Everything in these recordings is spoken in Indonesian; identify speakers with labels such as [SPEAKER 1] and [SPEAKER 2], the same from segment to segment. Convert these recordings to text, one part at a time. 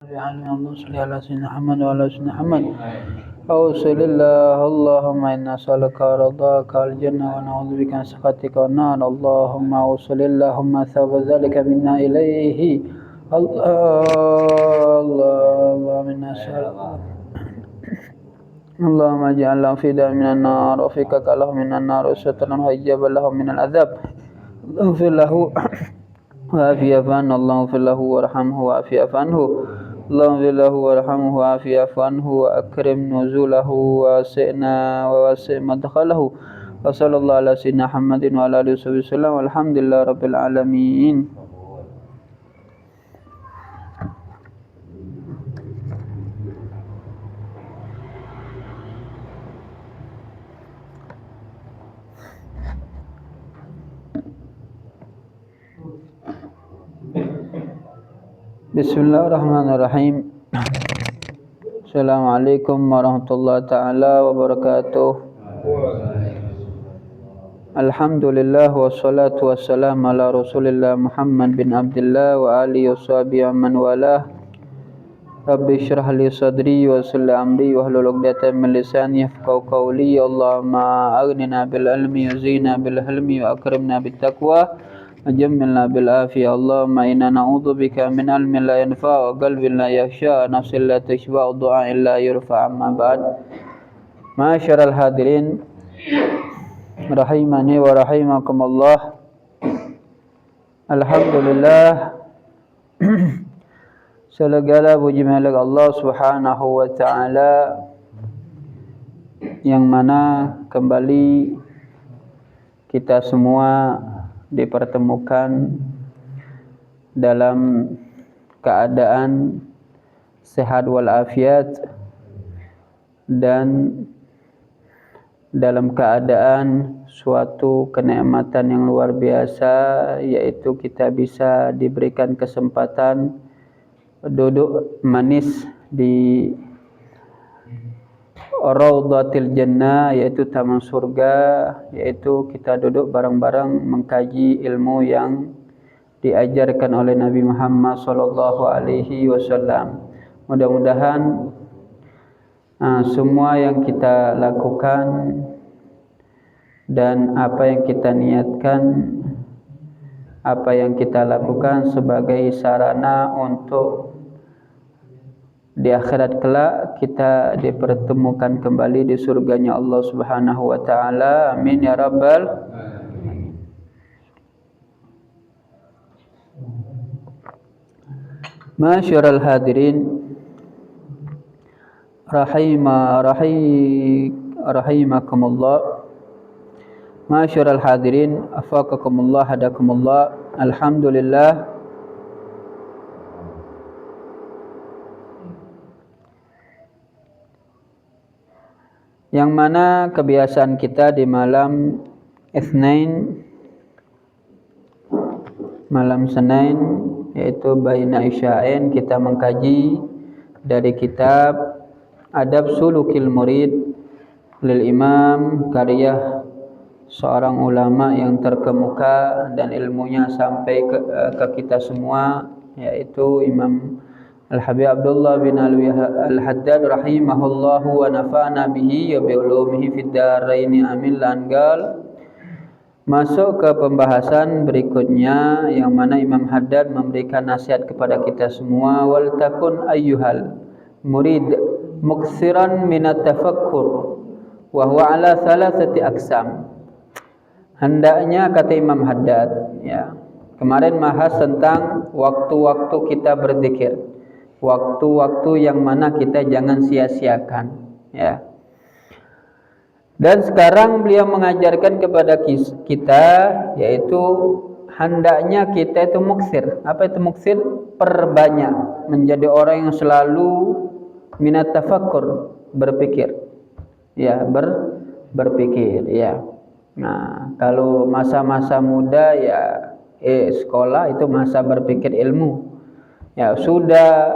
[SPEAKER 1] اللهم صل على سيدنا محمد وعلى سيدنا محمد أوصل الله اللهم إنا نسألك رضاك الجنة ونعوذ بك من سخطك والنار اللهم أوصل اللهم ثواب ذلك منا إليه اللهم إنا نسألك اللهم اجعل لهم فداء من النار وفكك لهم من النار وسترا وحجابا لهم من العذاب اغفر له وعافيه عنه اللهم اغفر له وارحمه وعافيه عنه اللهم اغفر له وارحمه وعافيه عنه واكرم نزوله ووسع مدخله وصلى الله على سيدنا محمد وعلى اله وصحبه وسلم والحمد لله رب العالمين. Bismillahirrahmanirrahim. Assalamualaikum warahmatullahi taala wabarakatuh. Alhamdulillah wassalatu wassalamu ala Rasulillah Muhammad bin Abdullah wa alihi washabihi man walah. Rabbi shrah li sadri wa yassir li amri wahlul 'uqdatam min lisani yafqahu qawli. Allahumma aghnina bil ilmi wa zina bil hilmi wa akrimna bit taqwa وجملنا بالعافية اللهم إنا نعوذ بك من علم لا ينفع وقلب لا يخشى نفس لا تشبع دعاء لا يرفع. أما بعد معاشر الحاضرين rahimani wa rahimakumullah. Alhamdulillah segala puji milik Allah Subhanahu wa taala yang mana kembali kita semua dipertemukan dalam keadaan sehat walafiat dan dalam keadaan suatu kenikmatan yang luar biasa, yaitu kita bisa diberikan kesempatan duduk manis di Raudhatil Jannah, yaitu taman surga, yaitu kita duduk bareng-bareng mengkaji ilmu yang diajarkan oleh Nabi Muhammad sallallahu alaihi wasallam. Mudah-mudahan semua yang kita lakukan dan apa yang kita niatkan, apa yang kita lakukan sebagai sarana untuk di akhirat kelak kita dipertemukan kembali di surganya Allah Subhanahu wa taala. Amin ya rabbal alamin. Ma'asyiral hadirin rahimakumullah. Ma'asyiral hadirin afaqakumullah hadakumullah. Alhamdulillah yang mana kebiasaan kita di malam Itsnain, malam Senin, yaitu baina isya'ain, kita mengkaji dari kitab Adab Sulukil Murid lil Imam, karya seorang ulama yang terkemuka dan ilmunya sampai ke kita semua, yaitu Imam Al-Habib Abdullah bin Alwi Al-Haddad rahimahullahu wa nafa'na bihi wa bi ulumihi fid dharain amin. Langgal masuk ke pembahasan berikutnya, yang mana Imam Haddad memberikan nasihat kepada kita semua. Wal takun ayyuhal murid muksiran minat tafakkur wa huwa ala thalathati aqsam. Hendaknya, kata Imam Haddad, ya, kemarin bahas tentang waktu-waktu kita berzikir, waktu-waktu yang mana kita jangan sia-siakan, ya. Dan sekarang beliau mengajarkan kepada kita, yaitu hendaknya kita itu muksir. Apa itu muksir? Perbanyak menjadi orang yang selalu minat tafakkur, berpikir, ya, berpikir, ya. Nah, kalau masa-masa muda, ya, sekolah itu masa berpikir ilmu. Ya, sudah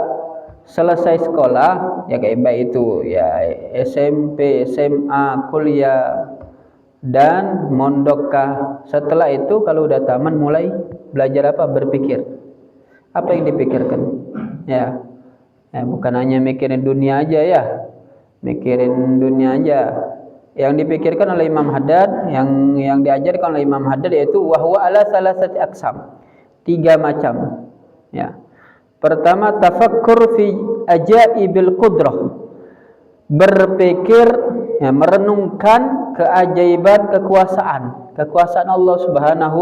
[SPEAKER 1] selesai sekolah, ya kayak baik itu, ya, SMP, SMA, kuliah, dan mondokkah. Setelah itu kalau udah taman mulai belajar apa? Berpikir. Apa yang dipikirkan? Ya, Bukan hanya mikirin dunia aja ya, mikirin dunia aja. Yang dipikirkan oleh Imam Haddad, yang diajarkan oleh Imam Haddad yaitu wahwa ala salasati aqsam, 3 macam. Ya. Pertama, tafakkur fi ajaibil qudrah, berpikir, ya, merenungkan keajaiban kekuasaan Allah Subhanahu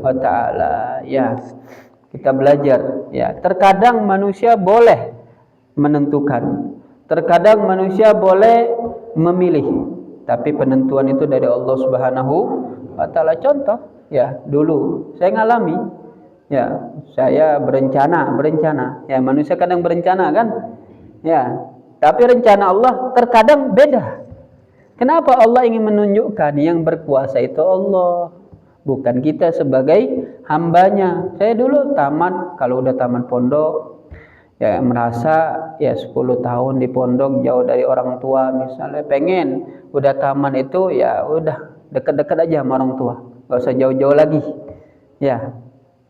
[SPEAKER 1] wa taala. Ya, kita belajar, ya, terkadang manusia boleh menentukan, terkadang manusia boleh memilih, tapi penentuan itu dari Allah Subhanahu wa taala. Contoh, ya, dulu saya ngalami, ya, saya berencana, ya, manusia kadang berencana kan, ya, tapi rencana Allah terkadang beda. Kenapa? Allah ingin menunjukkan yang berkuasa itu Allah, bukan kita sebagai hambanya. Saya dulu tamat, kalau udah tamat pondok, ya, merasa ya 10 tahun di pondok jauh dari orang tua misalnya, pengen udah tamat itu ya udah dekat-dekat aja sama orang tua, nggak usah jauh-jauh lagi, ya,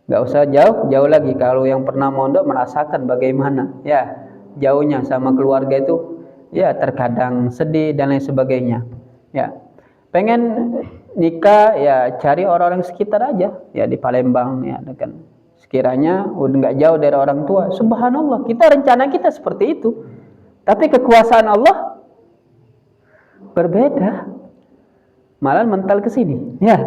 [SPEAKER 1] nggak usah jauh-jauh lagi. Kalau yang pernah mondok merasakan bagaimana ya jauhnya sama keluarga itu, ya, terkadang sedih dan lain sebagainya. Ya, pengen nikah ya cari orang-orang sekitar aja, ya, di Palembang, ya, dekat. Sekiranya udah nggak jauh dari orang tua. Subhanallah, rencana kita seperti itu, tapi kekuasaan Allah berbeda, malah mental ke sini, ya,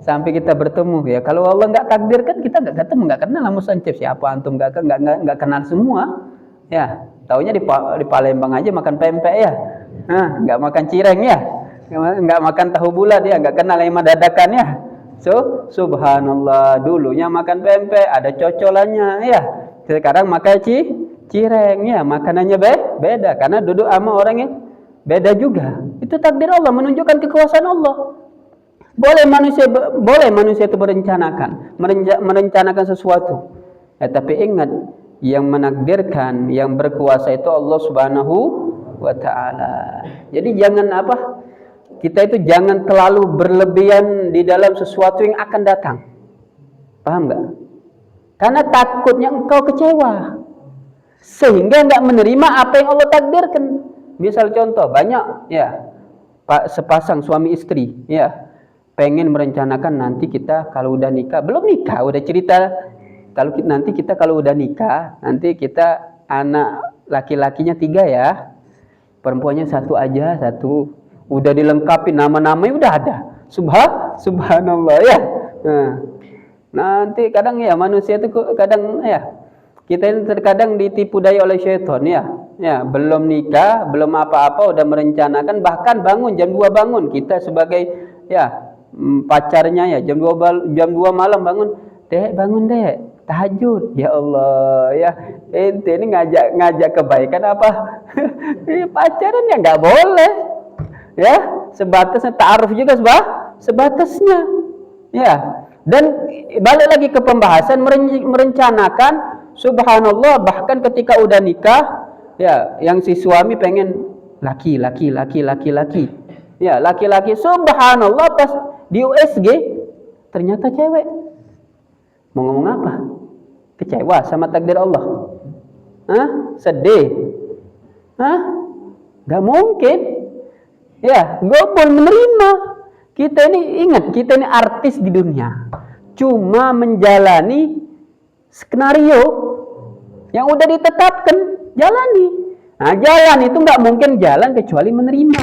[SPEAKER 1] sampai kita bertemu. Ya, kalau Allah nggak takdirkan kita nggak ketemu, nggak kenal. Musancep siapa antum, nggak kenal semua, ya. Taunya di Palembang aja makan pempek, ya, nggak makan cireng, ya, nggak makan tahu bulat, ya, nggak kenal lima dadakan, ya. So, subhanallah, dulunya makan pempek ada cocolannya, ya, sekarang makan cireng, ya, makanannya beda karena duduk sama orang yang beda juga. Itu takdir Allah, menunjukkan kekuasaan Allah. Boleh manusia itu merencanakan sesuatu, ya, tapi ingat, yang menakdirkan, yang berkuasa itu Allah Subhanahu wa taala. Jadi kita itu jangan terlalu berlebihan di dalam sesuatu yang akan datang. Paham enggak? Karena takutnya engkau kecewa sehingga enggak menerima apa yang Allah takdirkan. Misal contoh, banyak, ya, sepasang suami istri, ya, pengen merencanakan nanti kita kalau udah nikah, belum nikah udah cerita, nanti kita kalau udah nikah, nanti kita anak laki-lakinya 3, ya, perempuannya 1 aja, 1. Udah dilengkapi nama-namanya udah ada. Subhanallah, ya. Nah, nanti kadang, ya, manusia itu kadang, ya, kita ini terkadang ditipu daya oleh syaitan, ya. Ya, belum nikah, belum apa-apa udah merencanakan, bahkan jam 2 bangun. Kita sebagai, ya, pacarnya, ya, jam 2 malam bangun. Dek, bangun, Dek. Tahajud, ya Allah, ya, ente ini ngajak kebaikan apa? Pacaran ya nggak boleh, ya, sebatasnya ta'aruf juga sebatasnya, ya. Dan balik lagi ke pembahasan merencanakan, subhanallah, bahkan ketika udah nikah, ya, yang si suami pengen laki, ya, laki-laki, subhanallah, pas di USG ternyata cewek. Mau ngomong apa? Kecewa sama takdir Allah? Sedih? Gak mungkin. Ya, gobol menerima. Kita ini, ingat, kita ini artis di dunia, cuma menjalani skenario yang udah ditetapkan, jalani. Nah, jalan itu nggak mungkin jalan kecuali menerima,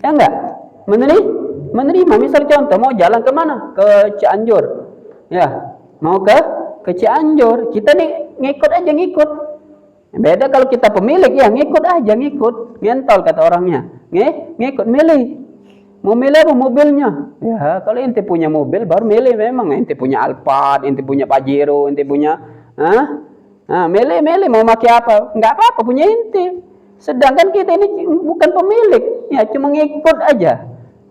[SPEAKER 1] ya nggak? Menerima. Misal contoh, mau jalan kemana? Ke Cianjur, ya, mau ke Cianjur, kita nih ngikut. Beda kalau kita pemilik, ya, ngikut aja, ngentol kata orangnya, ngikut, milih. Mau milih apa mobilnya? Ya, kalau ente punya mobil baru milih. Memang ente punya Alphard, ente punya Pajero, ente punya, milih mau pakai apa? Nggak apa-apa, punya ente. Sedangkan kita ini bukan pemilik, ya, cuma ngikut aja.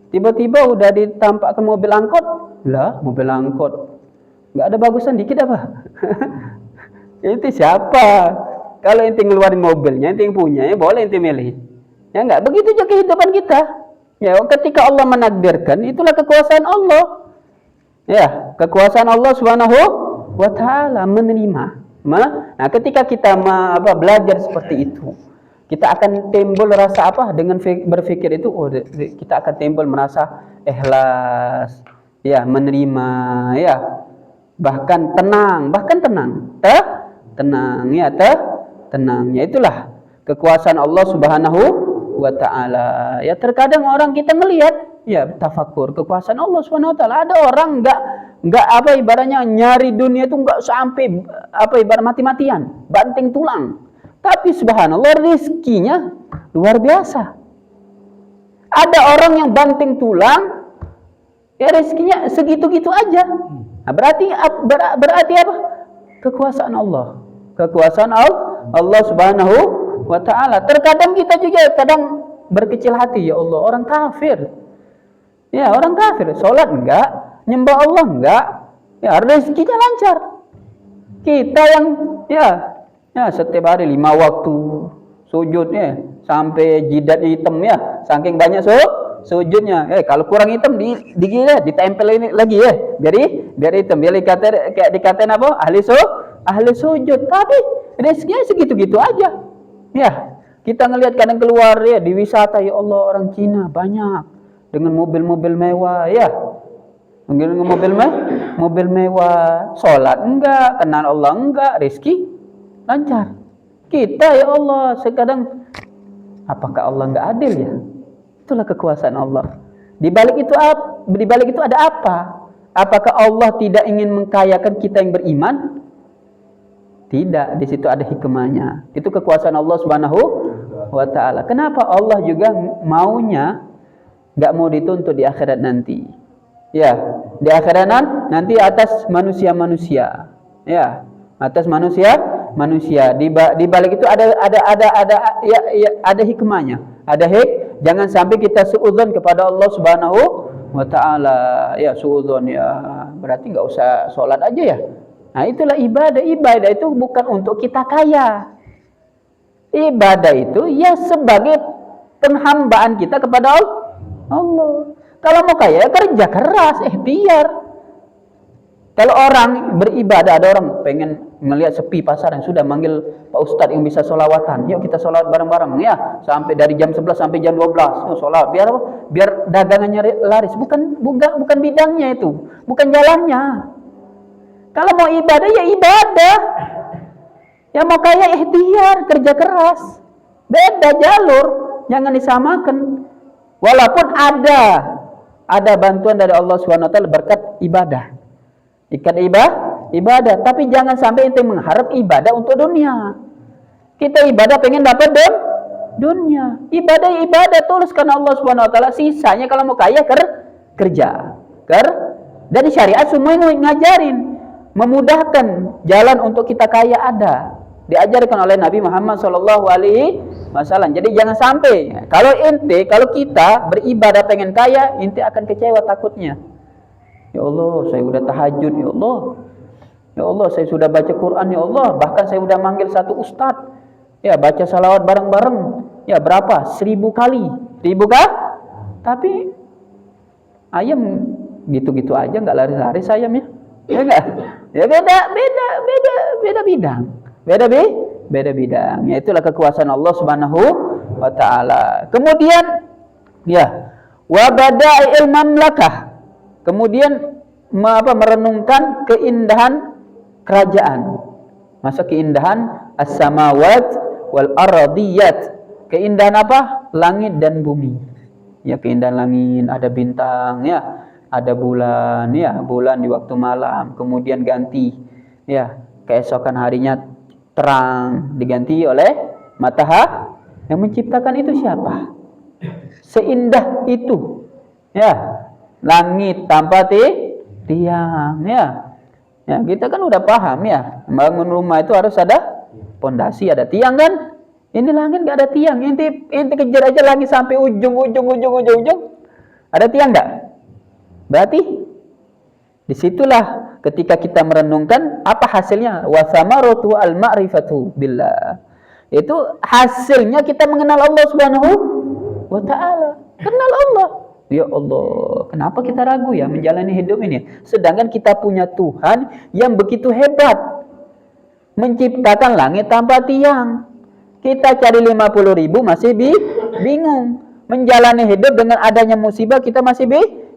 [SPEAKER 1] Tiba-tiba udah ditampakkan mobil angkot, lah, mobil angkot nggak ada bagusan dikit apa? Itu siapa? Kalau ente ngeluarin mobilnya, ente yang punya, ya boleh ente milih. Ya nggak, begitu juga kehidupan kita. Ya, ketika Allah menakdirkan, itulah kekuasaan Allah. Ya, kekuasaan Allah Subhanahu wa taala, menerima. Nah, ketika kita belajar seperti itu, kita akan timbul rasa apa? Dengan berpikir itu, kita akan timbul merasa ikhlas, ya, menerima, ya, bahkan tenang, tenang, ya, tenang. Ya, itulah kekuasaan Allah Subhanahu wa taala. Ya, terkadang orang kita melihat, ya, tafakur kekuasaan Allah Subhanahu wa taala. Ada orang enggak ibaratnya nyari dunia itu enggak sampai ibarat mati-matian, banting tulang. Tapi subhanallah rizkinya luar biasa. Ada orang yang banting tulang, ya rizkinya segitu-gitu aja. Nah, berarti apa? Kekuasaan Allah. Kekuasaan Allah Subhanahu wa taala. Terkadang kita juga berkecil hati, ya Allah, orang kafir. Ya, orang kafir, salat enggak, nyembah Allah enggak, ya rezekinya lancar. Kita yang ya setiap hari 5 waktu sujud, ya, sampai jidat hitam, ya, saking banyak sujudnya. Kalau kurang hitam ditempel ini lagi, ya, biar hitam, biar dikatain apa? Ahli sujud. Tapi rezekinya segitu-gitu aja. Ya, kita ngelihat kadang keluar, ya, di wisata, ya Allah, orang Cina banyak dengan mobil-mobil mewah, ya. Dengan mobil mewah, salat enggak, kenal Allah enggak, rezeki lancar. Kita, ya Allah, sekadang apakah Allah enggak adil, ya? Itulah kekuasaan Allah. Di balik itu ada apa? Apakah Allah tidak ingin mengkayakan kita yang beriman? Tidak, di situ ada hikmahnya. Itu kekuasaan Allah Subhanahu wa taala. Kenapa Allah juga maunya enggak mau dituntut di akhirat nanti? Ya, di akhirat nanti atas manusia-manusia. Ya, atas manusia. Di balik itu ada hikmahnya. Jangan sampai kita suudzon kepada Allah Subhanahu wa taala. Ya, suudzon, ya, berarti enggak usah sholat aja, ya. Nah, itulah ibadah. Ibadah itu bukan untuk kita kaya. Ibadah itu ya sebagai penghambaan kita kepada Allah. Kalau mau kaya, kerja keras, ikhtiar. Kalau orang beribadah, ada orang pengen melihat sepi pasar yang sudah manggil Pak Ustadz yang bisa sholawatan. Yuk kita sholawat bareng-bareng, ya, sampai dari jam 11 sampai jam 12. Sholawat, biar apa? Biar dagangannya laris. Bukan bidangnya itu, bukan jalannya. Kalau mau ibadah, ya ibadah. Ya mau kaya, ikhtiar, kerja keras. Beda jalur, jangan disamakan. Walaupun ada bantuan dari Allah Subhanahu wa taala berkat ibadah. Ibadah, tapi jangan sampai ente mengharap ibadah untuk dunia. Kita ibadah pengen dapat dunia. Ibadah tulus karena Allah Subhanahu wa taala. Sisanya kalau mau kaya kerja. Dari syariat semua ngajarin, memudahkan jalan untuk kita kaya ada. Diajarkan oleh Nabi Muhammad sallallahu alaihi wasallam. Jadi jangan sampai kalau kita beribadah pengen kaya, ente akan kecewa takutnya. Ya Allah, saya sudah tahajud, ya Allah. Ya Allah, saya sudah baca Quran, ya Allah. Bahkan saya sudah manggil satu ustadz. Ya, baca salawat bareng-bareng. Ya, berapa? 1000 kali. 1000 kah? Tapi ayam gitu-gitu aja, enggak laris-laris ayamnya. Ya enggak? Ya beda bidang. Beda bidang. Ya, itulah kekuasaan Allah Subhanahu wa taala. Kemudian, ya, wa bada'il mamlakah. Kemudian merenungkan keindahan kerajaan. Masa keindahan as-samawat wal ardiyat. Keindahan apa? Langit dan bumi. Ya, keindahan langit, ada bintang, ya, ada bulan, ya, bulan di waktu malam, kemudian ganti, ya, keesokan harinya terang, diganti oleh matahari. Yang menciptakan itu siapa? Seindah itu, ya. Langit tanpa tiang, ya. Ya, kita kan udah paham, ya. Bangun rumah itu harus ada pondasi, ada tiang, kan? Ini langit enggak ada tiang. Inti kejar aja langit sampai ujung. Ada tiang enggak? Berarti disitulah ketika kita merenungkan apa hasilnya? Wa samaratu al-ma'rifatu billah. Itu hasilnya kita mengenal Allah Subhanahu wa taala. Kenal Allah. Ya Allah, kenapa kita ragu, ya, menjalani hidup ini? Sedangkan kita punya Tuhan yang begitu hebat. menciptakan langit tanpa tiang. Kita cari 50.000 masih bingung. Menjalani hidup dengan adanya musibah kita masih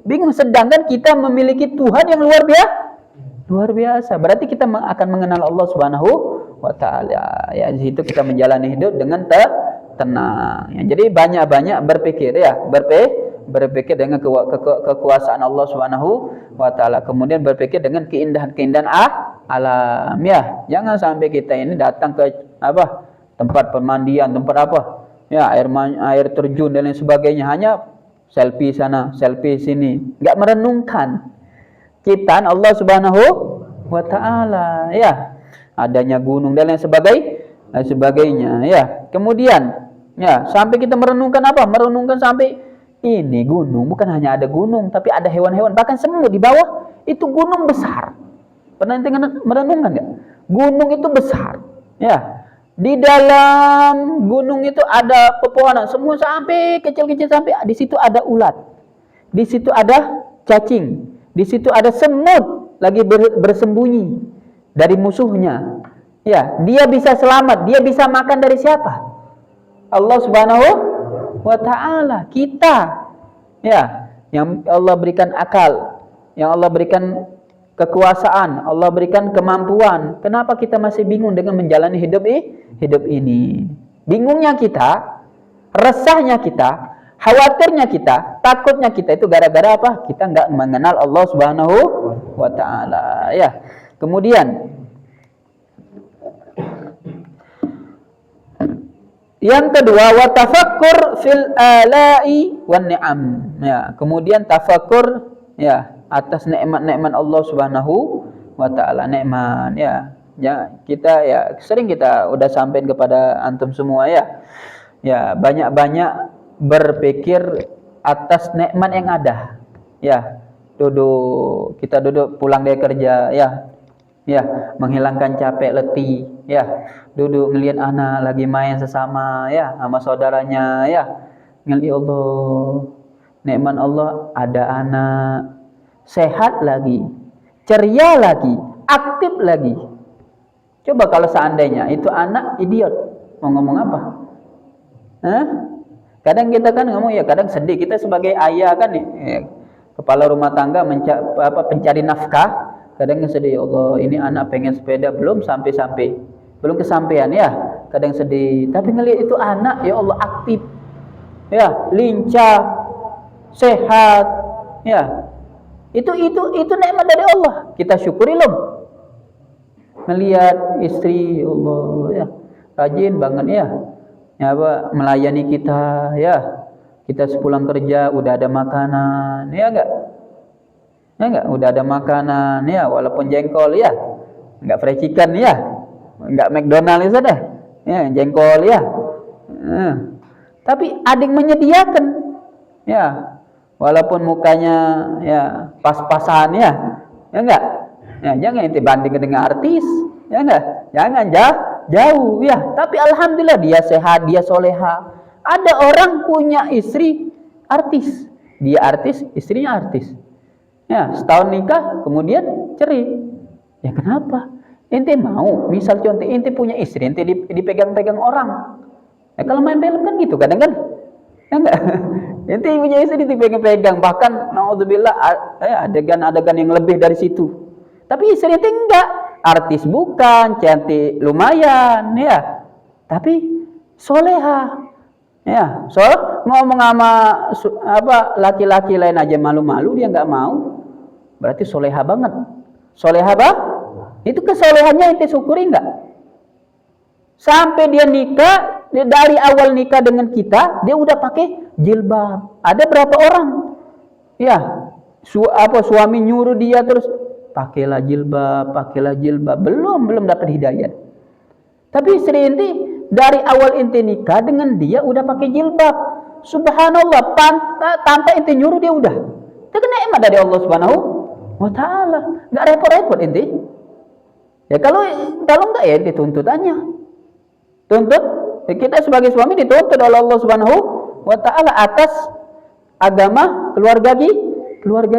[SPEAKER 1] bingung. Sedangkan kita memiliki Tuhan yang luar biasa. Berarti kita akan mengenal Allah Subhanahu wa taala. Ya, di situ kita menjalani hidup dengan tenang. Ya, jadi banyak-banyak berpikir ya, berpikir dengan kekuasaan Allah Subhanahu wa taala. Kemudian berpikir dengan keindahan-keindahan alam ya. Jangan sampai kita ini datang ke tempat pemandian, tempat ya, air terjun dan lain sebagainya, hanya selfie sana, selfie sini, enggak merenungkan ciptaan Allah Subhanahu wa taala ya, adanya gunung dan lain sebagainya ya. Kemudian ya, sampai kita merenungkan merenungkan sampai ini gunung bukan hanya ada gunung, tapi ada hewan-hewan, bahkan semut di bawah itu gunung besar. Pernah ente merenungkan enggak? Gunung itu besar ya. Di dalam gunung itu ada pepohonan, semua sampai kecil-kecil, sampai di situ ada ulat, di situ ada cacing, di situ ada semut lagi bersembunyi dari musuhnya. Ya, dia bisa selamat, dia bisa makan dari siapa? Allah Subhanahu wa taala. Kita ya, yang Allah berikan akal, yang Allah berikan kekuasaan, Allah berikan kemampuan. Kenapa kita masih bingung dengan menjalani hidup ini? Bingungnya kita, resahnya kita, khawatirnya kita, takutnya kita itu gara-gara apa? Kita enggak mengenal Allah Subhanahu wa taala ya. Kemudian yang kedua, wa tafakkur fil ala'i wan ni'am. Ya, kemudian tafakkur ya atas nikmat-nikmat Allah Subhanahu wa taala, nikmat ya. Ya, kita ya sering kita udah sampaikan kepada antum semua ya. Ya, banyak-banyak berpikir atas nikmat yang ada. Ya, kita duduk pulang dari kerja ya. Ya, menghilangkan capek letih ya. Duduk ngelihat anak lagi main sesama ya, sama saudaranya ya. Ngelihat Allah, nikmat Allah, ada anak sehat lagi, ceria lagi, aktif lagi. Coba kalau seandainya itu anak idiot, mau ngomong apa? Kadang kita kan ngomong ya, kadang sedih kita sebagai ayah kan kepala rumah tangga pencari nafkah, kadang sedih, ya Allah ini anak pengen sepeda belum kesampaian ya, kadang sedih. Tapi ngelihat itu anak, ya Allah aktif ya, lincah, sehat ya. Itu nikmat dari Allah. Kita syukuri loh. Melihat istri, ya Allah ya, rajin banget ya. Ya melayani kita ya. Kita sepulang kerja udah ada makanan, ya enggak? Ya enggak? Udah ada makanan ya, walaupun jengkol ya. Enggak fried chicken ya. Enggak McDonald's saja. Ya, jengkol ya. Tapi ada yang menyediakan ya. Walaupun mukanya ya pas-pasan ya. Ya enggak? Ya, jangan ente banding dengan artis. Ya enggak? Jangan jauh ya. Tapi alhamdulillah dia sehat, dia soleha. Ada orang punya istri artis. Dia artis, istrinya artis. Ya, setahun nikah, kemudian cerai. Ya kenapa? Ente mau, misal contoh ente punya istri, ente dipegang-pegang orang. Ya kalau main film kan gitu kadang kan. Ya enggak? Ente punya istri dipegang-pegang, bahkan naudzubillah adegan-adegan yang lebih dari situ. Tapi istri ente enggak, artis bukan, cantik lumayan ya. Tapi soleha. Ya, ngomong sama laki-laki lain aja malu-malu, dia enggak mau. Berarti soleha banget. Soleha apa? Itu kesolehannya ente syukuri enggak? Sampai dia nikah, dari awal nikah dengan kita, dia udah pakai jilbab. Ada berapa orang? Ya, suami nyuruh dia terus pakailah jilbab. Belum dapat hidayah. Tapi istri ente dari awal ente nikah dengan dia udah pakai jilbab. Subhanallah, tanpa ente nyuruh dia udah. Itu kan nikmat dari Allah Subhanahu wa taala. Enggak repot-repot ente. Ya kalau enggak ya ente tuntutannya. Tuntut, kita sebagai suami dituntut oleh Allah Subhanahu wa taala atas agama keluarga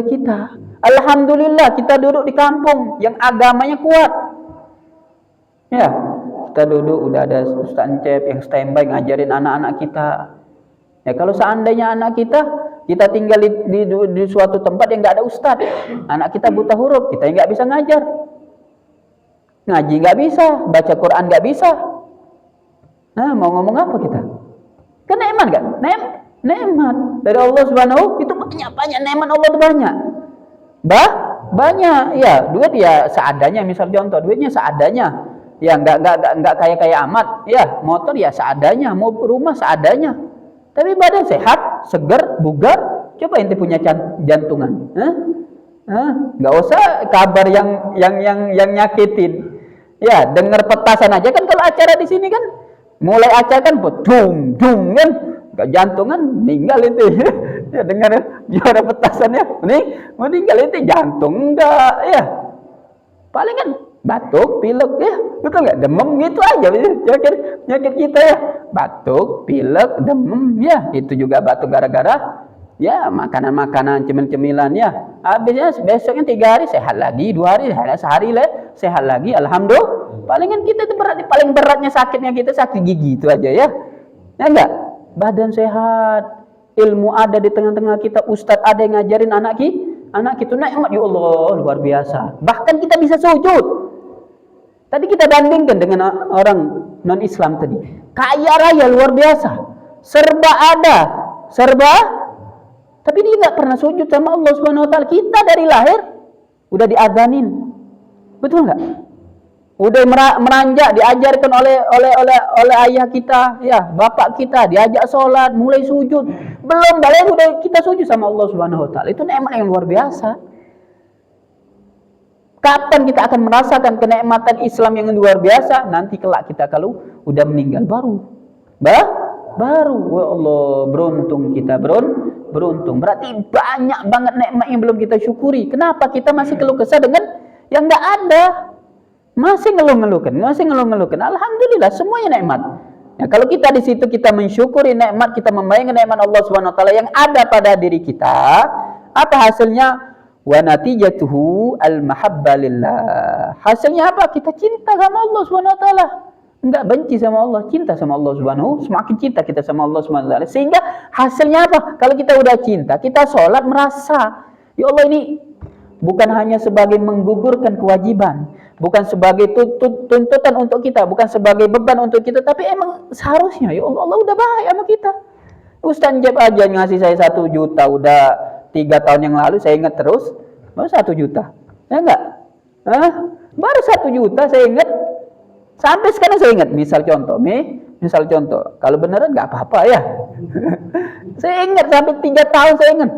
[SPEAKER 1] kita. Alhamdulillah kita duduk di kampung yang agamanya kuat. Ya, kita duduk udah ada Ustaz Encep yang standby ngajarin anak-anak kita. Ya kalau seandainya anak kita tinggal di suatu tempat yang nggak ada ustaz, anak kita buta huruf, kita nggak bisa ngajar, ngaji nggak bisa, baca Quran nggak bisa. Nah, mau ngomong apa kita? Kan nikmat kan? Nikmat dari Allah Subhanahu itu banyak nikmat Allah itu banyak. Banyak ya, duit ya seadanya, misal contoh duitnya seadanya. Ya nggak kaya amat. Ya, motor ya seadanya, mau rumah seadanya. Tapi badan sehat, segar, bugar. Coba ente punya jantungan. Nggak usah kabar yang nyakitin. Ya, dengar petasan aja kan kalau acara di sini kan mulai acara kan dung kan, nggak jantungan meninggal itu. Ya dengar juara petasannya, meninggal itu jantung enggak ya. Paling kan batuk, pilek ya, betul nggak? Demam gitu aja penyakit kita ya. Batuk, pilek, demam ya, itu juga batuk gara-gara ya makanan-makanan cemil-cemilan ya. Habisnya besoknya 3 hari sehat lagi, 2 hari sehari sehat lagi, alhamdulillah. Palingan kita itu paling beratnya sakitnya kita sakit gigi itu aja ya. Ya enggak? Badan sehat, ilmu ada di tengah-tengah kita, ustadz ada yang ngajarin anak kita, nikmat ya Allah luar biasa. Bahkan kita bisa sujud. Tadi kita bandingkan dengan orang non-Islam tadi. Kaya raya luar biasa. Serba ada. Tapi dia nggak pernah sujud sama Allah Subhanahu wa taala. Kita dari lahir udah diadzanin. Betul nggak? Udah meranjak, diajarkan oleh ayah kita, ya, bapak kita, diajak sholat, mulai sujud. Belum balik udah kita sujud sama Allah Subhanahu wa taala. Itu nikmat yang luar biasa. Kapan kita akan merasakan kenikmatan Islam yang luar biasa? Nanti kelak kita kalau udah meninggal baru. Baru. Ya Allah, beruntung kita, beruntung. Berarti banyak banget nikmat yang belum kita syukuri. Kenapa kita masih keluh kesah dengan yang enggak ada? Masih ngeluh-ngeluhkan. Alhamdulillah semuanya nikmat. Ya, kalau kita di situ kita mensyukuri nikmat, kita membayangkan nikmat Allah Subhanahu wa taala yang ada pada diri kita, apa hasilnya? Wa natijatuhu al-mahabba lillah. Hasilnya apa? Kita cinta sama Allah Subhanahu wa taala. Enggak benci sama Allah, cinta sama Allah Subhanahu. Semakin cinta kita sama Allah Subhanahu wa taala. Sehingga hasilnya apa? Kalau kita udah cinta, kita sholat merasa, ya Allah ini bukan hanya sebagai menggugurkan kewajiban, bukan sebagai tuntutan untuk kita, bukan sebagai beban untuk kita, tapi emang seharusnya ya Allah udah baik sama kita. Ustaz Jeb aja ngasih saya 1 juta udah 3 tahun yang lalu, saya ingat terus, baru 1 juta. Ya enggak? Baru 1 juta saya ingat. Sampai sekarang saya ingat, misal contoh, kalau beneran enggak apa-apa ya. Saya ingat sampai 3 tahun saya ingat.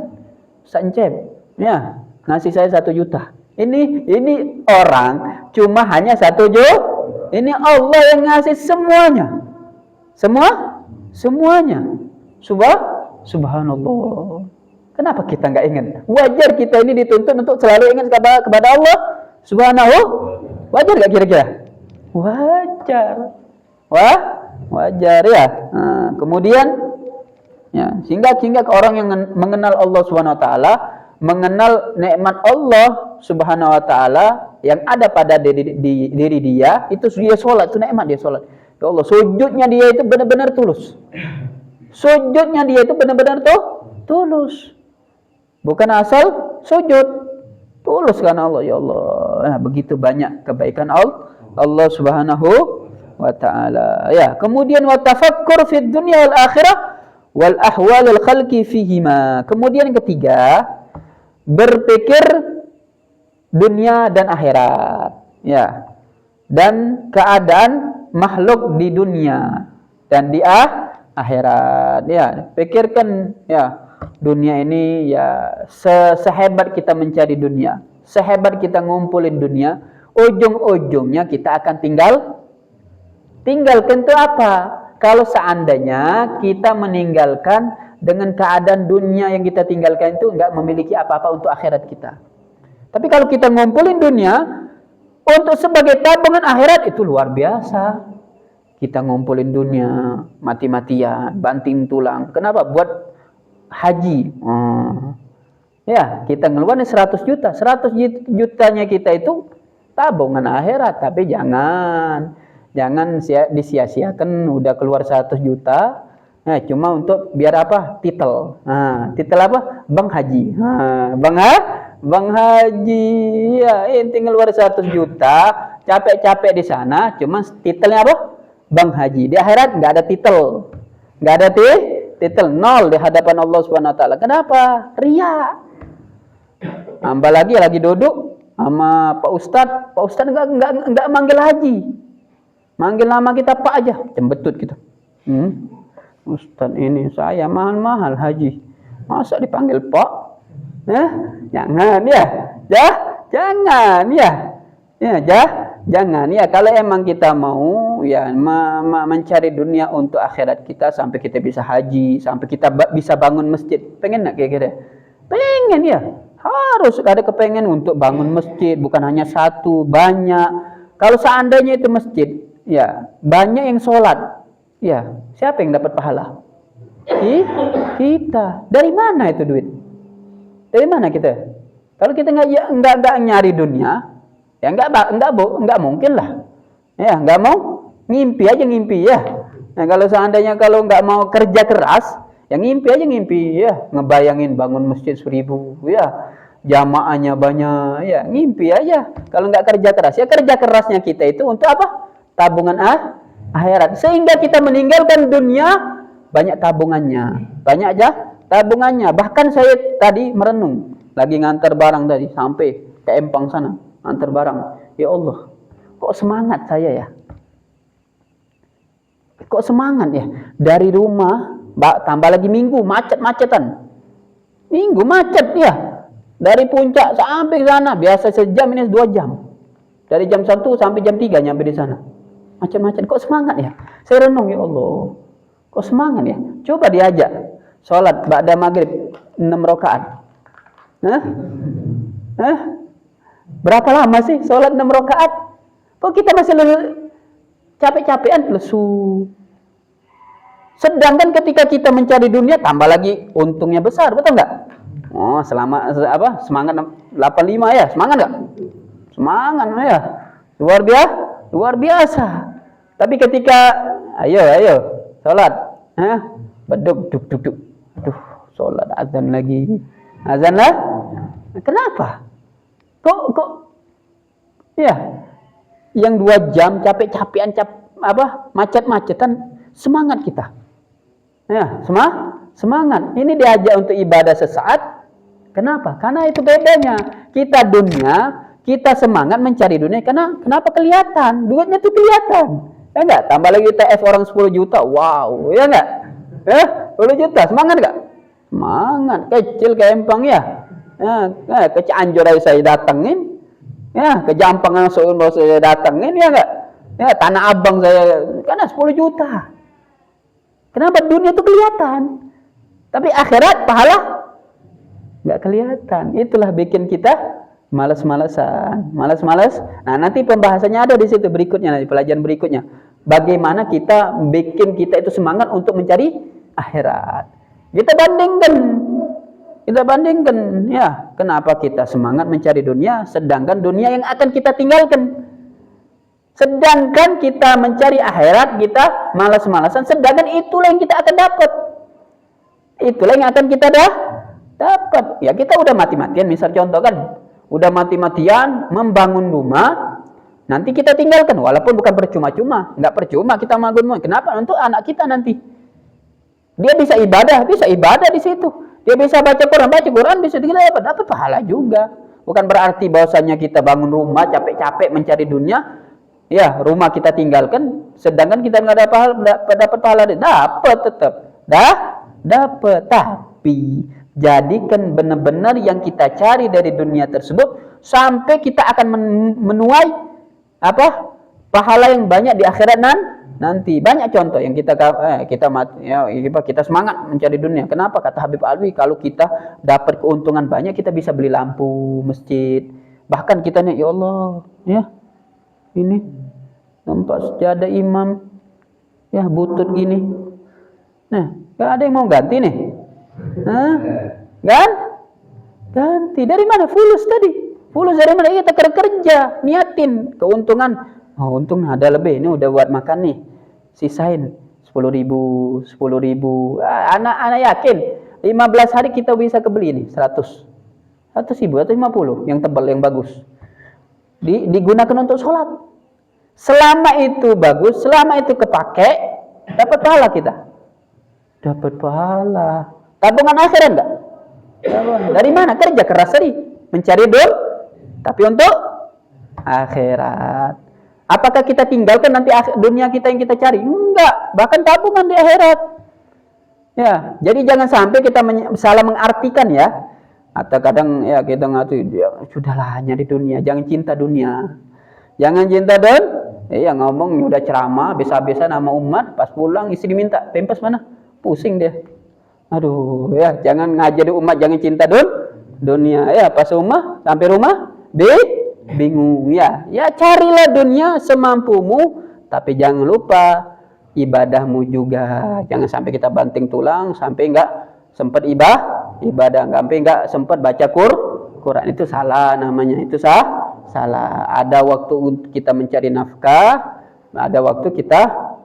[SPEAKER 1] Ustaz Jeb, ya, ngasih saya 1 juta. Ini orang cuma hanya 1 juta. Ini Allah yang ngasih semuanya. Semuanya. Subhanallah. Kenapa kita nggak ingat? Wajar kita ini dituntut untuk selalu ingat kepada Allah Subhanahu. Wajar nggak kira-kira? Wajar ya. Kemudian ya, sehingga orang yang mengenal Allah Subhanahu wa taala, mengenal nikmat Allah Subhanahu wa taala yang ada pada diri dia, itu dia sholat, itu nikmat dia sholat. Ya Allah, sujudnya dia itu benar-benar tulus. Tulus. Bukan asal sujud, tulus karena Allah. Ya Allah, nah, begitu banyak kebaikan Allah Subhanahu wa taala. Ya, kemudian wa tafakkur fid dunya wal akhirah wal ahwal al khalqi fihima. Kemudian yang ketiga, berpikir dunia dan akhirat. Ya. Dan keadaan makhluk di dunia dan di akhirat. Ya, pikirkan ya. Dunia ini ya sehebat kita mencari dunia, sehebat kita ngumpulin dunia, ujung-ujungnya kita akan tinggalkan itu apa? Kalau seandainya kita meninggalkan dengan keadaan dunia yang kita tinggalkan itu enggak memiliki apa-apa untuk akhirat kita. Tapi kalau kita ngumpulin dunia untuk sebagai tabungan akhirat, itu luar biasa. Kita ngumpulin dunia mati-matian, banting tulang. Kenapa? Buat haji. Ya, kita ngeluarin 100 juta. 100 jutanya kita itu tabungan akhirat. Tapi jangan Jangan disia-siakan udah keluar 100 juta. Nah, cuma untuk biar apa? Titel. Nah, titel apa? Bang Haji. Nah, Bang Haji. Ya, inti ngeluar 100 juta, capek-capek di sana, cuma titelnya apa? Bang Haji. Di akhirat nggak ada titel. Nggak ada titel, nol di hadapan Allah Subhanahu wa taala. Kenapa? Ria. Hamba lagi duduk sama Pak Ustadz nggak manggil Haji. Manggil nama kita Pak aja, cembetut gitu. Ustadz ini saya mahal-mahal Haji. Masa dipanggil Pak? Jangan ya. Jangan ya. Jangan ya. Kalau emang kita mau ya mencari dunia untuk akhirat kita sampai kita bisa haji, sampai kita bisa bangun masjid. Pengen enggak kayak gitu? Pengen ya. Harus ada kepengen untuk bangun masjid, bukan hanya satu, banyak. Kalau seandainya itu masjid, ya banyak yang sholat. Ya, siapa yang dapat pahala? Kita. Dari mana itu duit? Dari mana kita? Kalau kita nggak nyari dunia, ya nggak mungkin lah. Ya, nggak mau ngimpi aja ya. Nah, kalau seandainya kalau nggak mau kerja keras, ya ngimpi ya. Ngebayangin bangun masjid 1000, ya. Jamaahnya banyak, ya ngimpi aja. Kalau nggak kerja keras, ya kerja kerasnya kita itu untuk apa? Tabungan akhirat, sehingga kita meninggalkan dunia banyak tabungannya, banyak aja tabungannya. Bahkan saya tadi merenung, lagi ngantar barang tadi sampai ke Empang sana, ngantar barang. Ya Allah, kok semangat saya ya? Kok semangat ya? Dari rumah, tambah lagi minggu macet-macetan. Minggu macet ya. Dari puncak sampai sana, biasa sejam ini 2 jam. Dari jam 1 sampai jam 3 nyampe di sana. Macam-macam, kok semangat ya? Saya renung, ya Allah, kok semangat ya? Coba diajak sholat ba'da maghrib 6 rakaat. Berapa lama sih sholat 6 rakaat? Kok kita masih capek-capekan lesu? Sedangkan ketika kita mencari dunia, tambah lagi untungnya besar, betul nggak? Oh, semangat 85 ya, semangat nggak? Semangat ya, luar biasa. Tapi ketika ayo sholat, beduk duk. Aduh, sholat azan lagi. Azan lah. Kenapa? Kok ya, yang 2 jam capek-capekan macet-macetan, semangat kita. Ya, semangat. Ini diajak untuk ibadah sesaat. Kenapa? Karena itu bedanya. Kita dunia, kita semangat mencari dunia karena kenapa? Kelihatan, duitnya tuh kelihatan. Ya enggak? Tambah lagi TF orang 10 juta. Wow, ya enggak? 10 juta, semangat enggak? Semangat. Kecil ke Empang ya. Ke Cianjur saya datengin. Ya, ke Jampang langsung saya datengin ya enggak? Ya, Tanah Abang saya karena 10 juta. Kenapa? Dunia itu kelihatan. Tapi akhirat pahala enggak kelihatan. Itulah bikin kita malas-malasan. Nah, nanti pembahasannya ada di situ berikutnya, nanti pelajaran berikutnya. Bagaimana kita bikin kita itu semangat untuk mencari akhirat. Kita bandingkan ya, kenapa kita semangat mencari dunia sedangkan dunia yang akan kita tinggalkan. Sedangkan kita mencari akhirat, kita malas-malasan, sedangkan itulah yang kita akan dapat. Itulah yang akan kita dapat. Ya, kita udah mati-matian, misal contoh kan, udah mati-matian membangun rumah, nanti kita tinggalkan, walaupun bukan percuma-cuma, nggak percuma kita bangun rumah. Kenapa? Untuk anak kita nanti. Dia bisa ibadah di situ. Dia bisa baca Quran bisa dapat pahala juga. Bukan berarti bahwasanya kita bangun rumah capek-capek mencari dunia, ya rumah kita tinggalkan, sedangkan kita nggak dapat pahala. Dapat tetap, dapat. Tapi jadikan benar-benar yang kita cari dari dunia tersebut sampai kita akan menuai pahala yang banyak di akhirat nanti. Banyak contoh yang kita semangat mencari dunia. Kenapa? Kata Habib Alwi, kalau kita dapat keuntungan banyak, kita bisa beli lampu masjid. Bahkan kita nih, ya Allah, ya ini nampak sejadah imam ya butut gini. Nah, gak ada yang mau ganti nih. Ganti dari mana? Fulus tadi. Fulus dari mana? Kita kerja, niatin keuntungan Oh, untung ada lebih. Ini udah buat makan nih. Sisain 10.000. Anak yakin 15 hari kita bisa kebeli nih 100.000 atau 50 yang tebal yang bagus. Digunakan untuk sholat. Selama itu bagus, selama itu kepake, dapat pahala kita. Dapat pahala. Tabungan akhirat enggak? Dari mana? Kerja keras tadi, mencari tapi untuk akhirat. Apakah kita tinggalkan nanti dunia kita yang kita cari? Enggak, bahkan tabungan di akhirat. Ya, jadi jangan sampai kita salah mengartikan ya. Atau kadang ya kita ngatur ya, sudahlah hanya di dunia, jangan cinta dunia. Jangan cinta ya ngomong udah ceramah, biasa-biasa nama umat, pas pulang istri diminta, pempes mana? Pusing dia. Aduh, ya jangan ngajari umat jangan cinta dunia. Ya pas sampai rumah bingung ya. Ya carilah dunia semampumu, tapi jangan lupa ibadahmu juga. Jangan sampai kita banting tulang sampai enggak sempat ibadah, sampai enggak sempat baca Quran. Itu salah namanya. Itu salah. Ada waktu kita mencari nafkah, ada waktu kita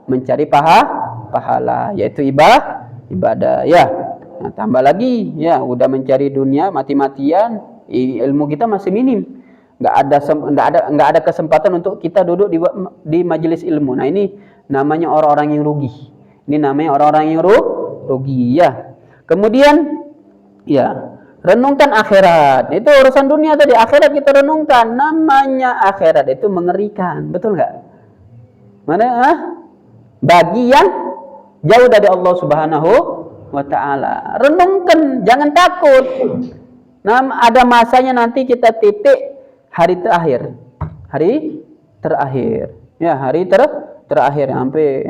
[SPEAKER 1] mencari pahala, yaitu ibadah ya. Nah, tambah lagi ya, udah mencari dunia mati-matian, ilmu kita masih minim. Nggak ada kesempatan untuk kita duduk di majelis ilmu. Nah, ini namanya orang-orang yang rugi. Ini namanya orang-orang yang rugi ya. Kemudian ya, renungkan akhirat. Itu urusan dunia tadi, akhirat kita renungkan. Namanya akhirat itu mengerikan, betul nggak? Mana? Bagi yang jauh dari Allah Subhanahu wa ta'ala. Renungkan, jangan takut. Nah, ada masanya nanti kita titik hari terakhir. Ya, hari terakhir sampai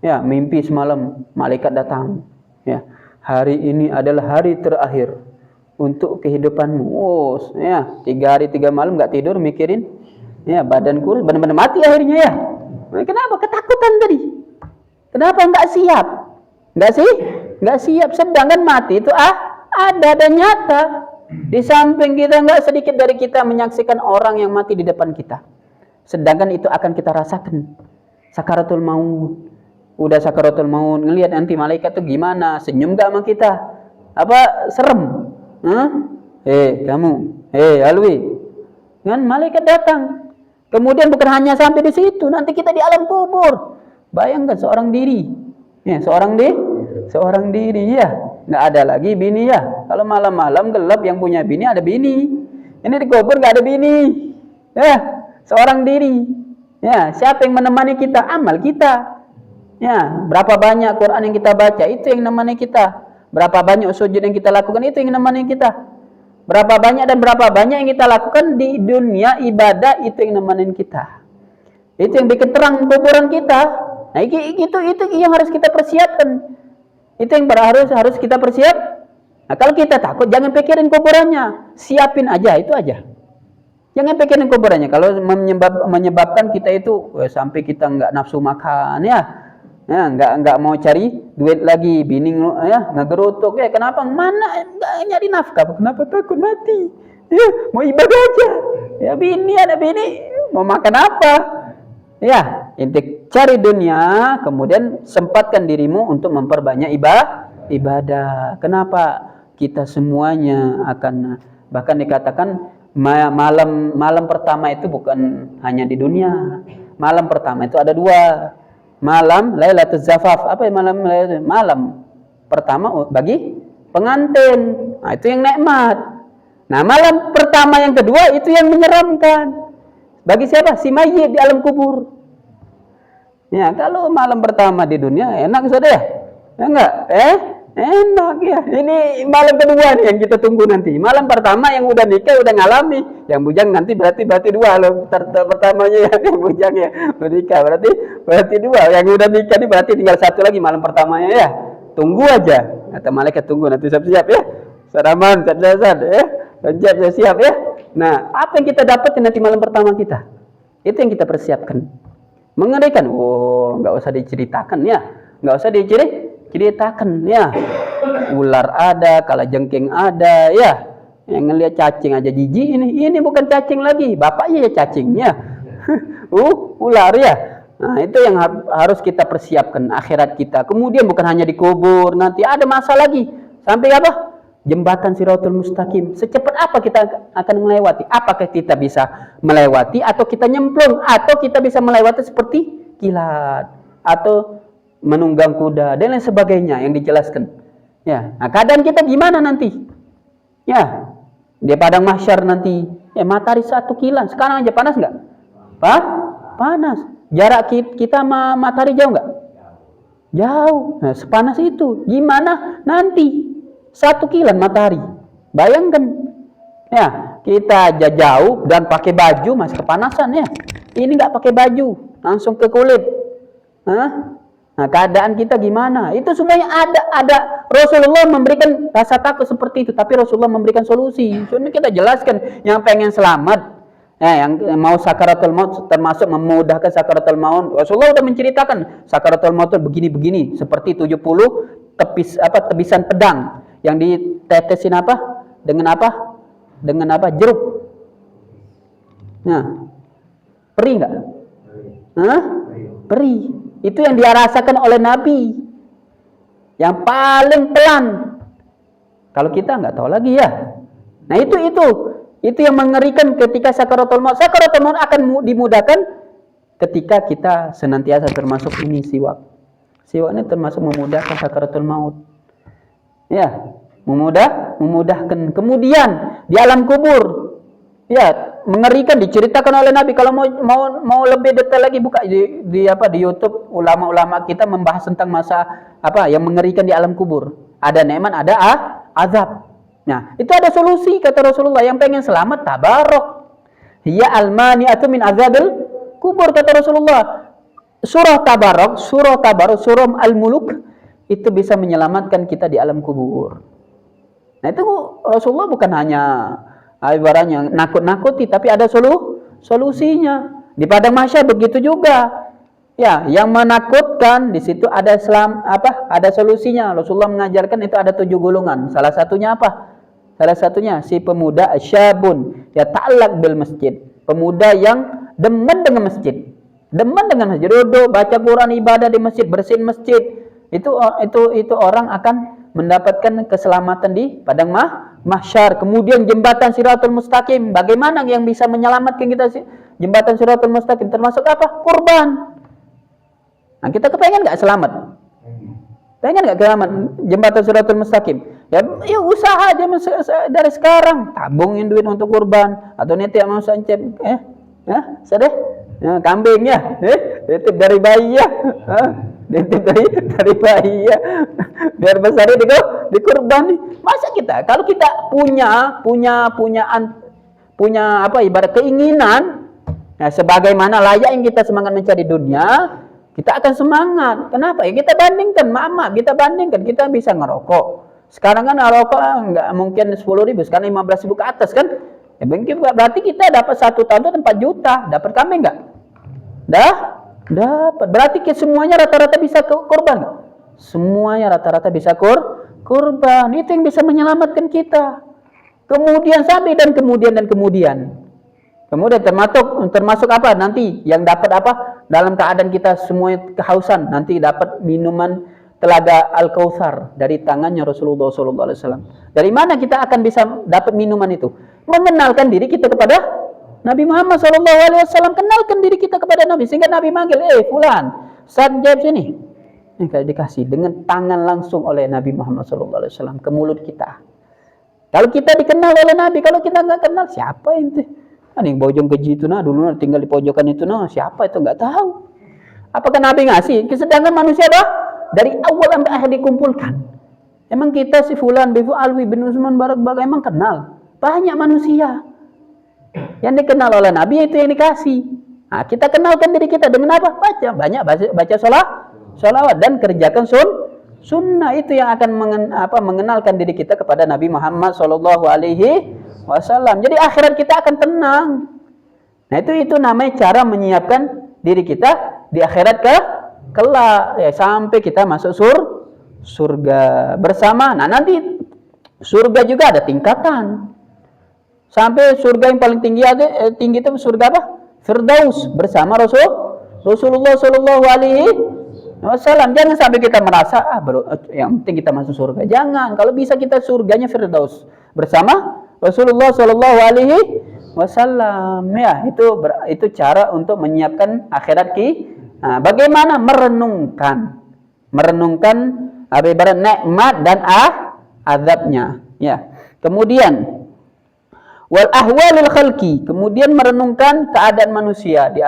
[SPEAKER 1] ya mimpi semalam malaikat datang. Ya, hari ini adalah hari terakhir untuk kehidupanmu. Oh, ya, 3 hari 3 malam nggak tidur mikirin. Ya, badan kurus, benar-benar mati akhirnya ya. Kenapa? Ketakutan tadi. Kenapa nggak siap? Nggak siap. Sedangkan mati itu ada dan nyata. Di samping kita, nggak sedikit dari kita menyaksikan orang yang mati di depan kita. Sedangkan itu akan kita rasakan. Sakaratul maut. Udah sakaratul maut, ngelihat nanti malaikat tuh gimana? Senyum nggak sama kita? Apa serem? Kamu, Alwi. Kan malaikat datang. Kemudian bukan hanya sampai di situ, nanti kita di alam kubur. Bayangkan seorang diri. Ya, seorang diri ya. Nggak ada lagi bini ya. Kalau malam-malam gelap yang punya bini ada bini. Ini di kubur nggak ada bini. Ya, seorang diri. Ya, siapa yang menemani kita? Amal kita. Ya, berapa banyak Quran yang kita baca, itu yang menemani kita. Berapa banyak sujud yang kita lakukan, itu yang menemani kita. Berapa banyak yang kita lakukan di dunia ibadah, itu yang menemani kita. Itu yang bikin terang kuburan kita. Nah, itu yang harus kita persiapkan. Itu yang harus kita persiap. Nah, kalau kita takut, jangan pikirin kuburannya, siapin aja, itu aja. Jangan pikirin kuburannya. Kalau menyebabkan kita itu sampai kita nggak nafsu makan ya, nggak mau cari duit lagi, bini ya ngegerutuk ya. Kenapa? Mana nggak nyari nafkah? Kenapa takut mati? Ya, mau ibadah aja. Ya ada bini mau makan apa? Ya, inti cari dunia, kemudian sempatkan dirimu untuk memperbanyak ibadah. Kenapa? Kita semuanya akan, bahkan dikatakan malam pertama itu bukan hanya di dunia. Malam pertama itu ada 2. Malam Lailatul Zafaf. Apa malam pertama bagi pengantin. Nah, itu yang nikmat. Nah, malam pertama yang kedua itu yang menyeramkan. Bagi siapa? Si mayit di alam kubur. Ya, kalau malam pertama di dunia enak sudah ya? Ya enggak? Enak ya. Ini malam kedua nih yang kita tunggu nanti. Malam pertama yang udah nikah udah ngalami. Yang bujang nanti berarti 2 loh. Pertamanya yang bujang ya menikah berarti 2. Yang udah nikah ini berarti tinggal 1 lagi malam pertamanya ya. Tunggu aja. Kata malaikat tunggu nanti siap-siap ya. Saraman, siap ya. Nah, apa yang kita dapat nanti malam pertama kita? Itu yang kita persiapkan. Mengerikan. Oh, nggak usah diceritakan ya. Nggak usah diceritakan ya. Ular ada, kalajengking ada ya. Yang ngelihat cacing aja jijik ini. Ini bukan cacing lagi, bapaknya ya cacingnya. ular ya. Nah, itu yang harus kita persiapkan akhirat kita. Kemudian bukan hanya dikubur, nanti ada masa lagi sampai apa? Jembatan Siratul Mustaqim. Secepat apa kita akan melewati? Apakah kita bisa melewati atau kita nyemplung atau kita bisa melewati seperti kilat atau menunggang kuda dan lain sebagainya yang dijelaskan. Ya, nah keadaan kita gimana nanti? Ya, di padang mahsyar nanti. Ya, matahari 1 kilan. Sekarang aja panas nggak? Panas. Jarak kita sama matahari jauh nggak? Jauh. Nah, sepanas itu. Gimana nanti? 1 kilan matahari. Bayangkan. Ya, kita aja jauh dan pakai baju masih kepanasan ya. Ini nggak pakai baju, langsung ke kulit. Nah, keadaan kita gimana? Itu semuanya ada. Rasulullah memberikan rasa takut seperti itu, tapi Rasulullah memberikan solusi. Soalnya kita jelaskan yang pengen selamat, yang mau sakaratul maut termasuk memudahkan sakaratul maut. Rasulullah sudah menceritakan sakaratul maut begini-begini, seperti 70 tebisan pedang yang ditetesin dengan jeruk. Nah, perih nggak? Perih. Itu yang dia rasakan oleh Nabi. Yang paling pelan. Kalau kita nggak tahu lagi ya. Nah, itu yang mengerikan ketika sakaratul maut. Sakaratul maut akan dimudahkan ketika kita senantiasa termasuk ini siwak. Siwak ini termasuk memudahkan sakaratul maut. Ya, memudahkan. Kemudian di alam kubur. Ya, mengerikan diceritakan oleh Nabi. Kalau mau lebih detail lagi buka di YouTube, ulama-ulama kita membahas tentang masa yang mengerikan di alam kubur. Ada nikmat, ada azab. Nah, itu ada solusi kata Rasulullah. Yang pengen selamat tabarok. Hiya almani'atu min azabil kubur kata Rasulullah. Surah Tabarok, surah Al-Muluk itu bisa menyelamatkan kita di alam kubur. Nah, itu Rasulullah bukan hanya ibaratnya nakut-nakuti, tapi ada solusinya. Di padang mahsyar begitu juga. Ya, yang menakutkan di situ ada ada solusinya. Rasulullah mengajarkan itu ada 7 golongan. Salah satunya apa? Salah satunya si pemuda syabun ya ta'allaq bil masjid. Pemuda yang demen dengan masjid. Demen dengan masjid, duduk baca Quran, ibadah di masjid, bersihin masjid. Itu orang akan mendapatkan keselamatan di padang mahsyar. Kemudian jembatan Siratul Mustaqim. Bagaimana yang bisa menyelamatkan kita jembatan Siratul Mustaqim? Termasuk apa? Kurban. Nah, kita kepengen nggak selamat? Pengen nggak selamat jembatan Siratul Mustaqim? Ya usaha aja dari sekarang. Tabungin duit untuk kurban. Atau nanti mau sancep. Sedeh. Kambing ya. Titip dari bayi ya. Titip dari bayi ya. Biar besar dikurban. Masa kita kalau kita punya ibarat keinginan sebagaimana layak yang kita semangat mencari dunia, kita akan semangat. Kenapa? Ya kita bandingkan kita bisa ngerokok. Sekarang kan ngerokok nggak mungkin 10.000, sekarang 15.000 ke atas kan? Ya berarti kita dapat 1 tahun itu 4 juta. Dapat kambing nggak? Dapat. Berarti semuanya rata-rata bisa kurban nggak? Semuanya rata-rata bisa kurban. Itu yang bisa menyelamatkan kita. Kemudian termasuk apa nanti yang dapat dalam keadaan kita semuanya kehausan, nanti dapat minuman telaga Al-Kautsar dari tangannya Rasulullah SAW. Dari mana kita akan bisa dapat minuman itu? Mengenalkan diri kita kepada Nabi Muhammad SAW. Kenalkan diri kita kepada Nabi sehingga Nabi manggil, fulan, Sajjab sini. Ini kalau dikasih dengan tangan langsung oleh Nabi Muhammad SAW ke mulut kita. Kalau kita dikenal oleh Nabi, kalau kita nggak kenal, siapa itu? Ada yang bojong keji itu dulu tinggal di pojokan itu siapa itu nggak tahu. Apakah Nabi ngasih? Sedangkan manusia dari awal sampai akhir dikumpulkan. Emang kita si fulan bin Alwi bin Utsman Barak emang kenal? Banyak manusia. Yang dikenal oleh Nabi itu yang dikasih. Nah, kita kenalkan diri kita dengan apa? Baca sholawat dan kerjakan sunnah. Itu yang akan mengenalkan diri kita kepada Nabi Muhammad SAW. Jadi akhirat kita akan tenang. Nah, itu namanya cara menyiapkan diri kita di akhirat kelak sampai kita masuk surga bersama. Nah, nanti surga juga ada tingkatan. Sampai surga yang paling tinggi itu surga apa? Firdaus bersama Rasulullah Shallallahu Alaihi Wasallam. Jangan sampai kita merasa yang penting kita masuk surga. Jangan. Kalau bisa kita surganya Firdaus bersama Rasulullah Shallallahu Alaihi Wasallam. Ya, itu cara untuk menyiapkan akhirat kita. Nah, bagaimana merenungkan ibarat nikmat dan azabnya. Ya. Kemudian wal ahwalil khalqi, kemudian merenungkan keadaan manusia di